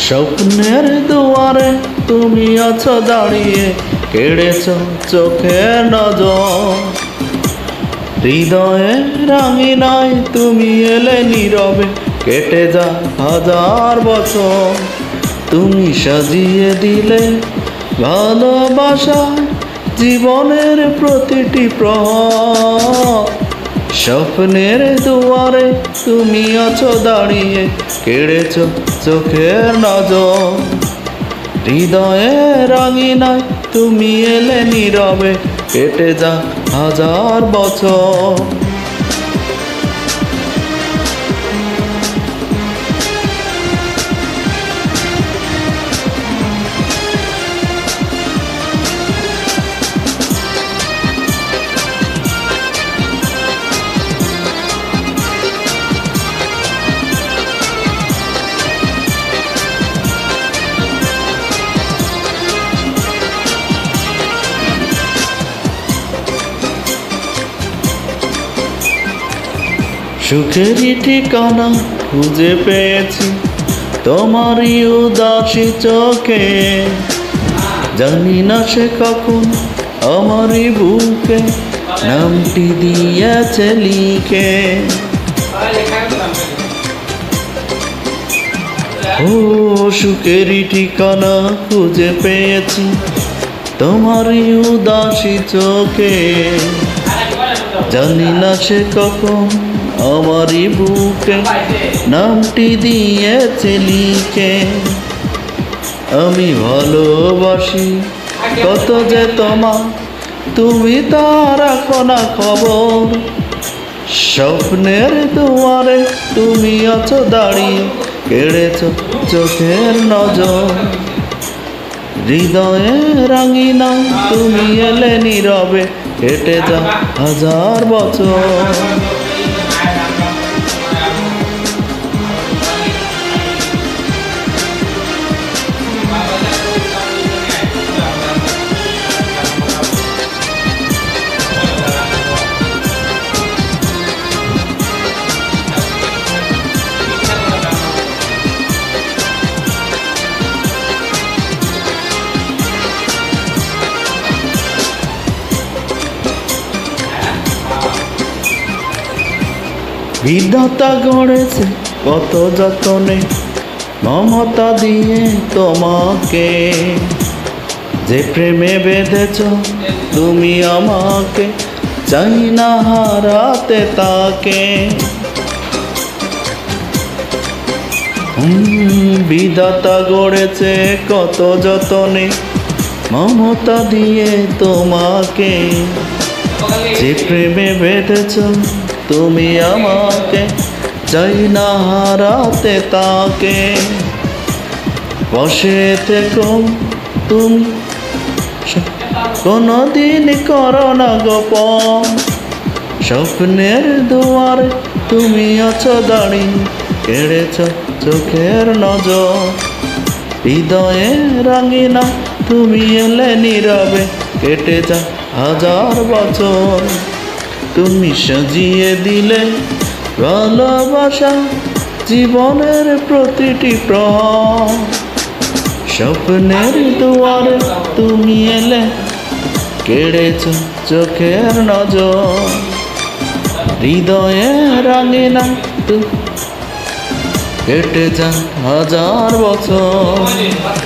স্বপ্নের দুয়ারে তুমি আছো দাঁড়িয়ে, কেড়েছ চোখের নজর। হৃদয়ে রাঙিনায় তুমি এলে নীরবে, কেটে যা হাজার বছর। তুমি সাজিয়ে দিলে ভালোবাসায় জীবনের প্রতিটি প্রহর। স্বপ্নের দুয়ারে তুমি আছো দাঁড়িয়ে, কেড়েছ চোখের নজর। হৃদয়ে রাঙিনায় তুমি এলে নীরবে, কেটে যা হাজার বছর। সুখেরই ঠিকানা খুঁজে পেয়েছি তোমারই উদাসী চোখে। জানি না সে কখন আমারই বুকে নামটি দিয়েছে লিখে। ও সুখেরই ঠিকানা খুঁজে পেয়েছি তোমারই উদাসী চোখে। জানি না সে কখন আমারই বুকে নামটি দিয়েছে লিখে। আমি ভালোবাসি কত যে তোমার, তুমি তার রাখো না খবর। স্বপ্নের দুয়ারে তুমি আছো দাঁড়িয়ে, কেড়েছ চোখের নজর। হৃদয়ে রাঙিনা তুমি এলে নীরবে, কেটে যা হাজার বছর। বিধাতা গড়েছে কত যতনে মমতা দিয়ে তোমাকে। যে প্রেমে বেঁধেছ তুমি আমাকে, চাই না হারাতে তাকে। বিধাতা গড়েছে কত যতনে মমতা দিয়ে তোমাকে। যে প্রেমে বেঁধেছ তুমি আমাকে, চাই না হারাতে তাকে। বসে থেকো তুমি কোনদিন করো না গোপন। স্বপ্নের দুয়ারে তুমি আছো দাঁড়িয়ে, কেড়েছ চোখের নজর। হৃদয়ে রাঙিনা তুমি এলে নীরবে, কেটে যা হাজার বছর। তুমি সাজিয়ে দিলে ভালোবাসা জীবনের প্রতিটি প্রহর। স্বপ্নের দুয়ারে তুমি এলে, কেড়েছ চোখের নজর। হৃদয়ে রাঙিনা তুমি কেটে যা হাজার বছর।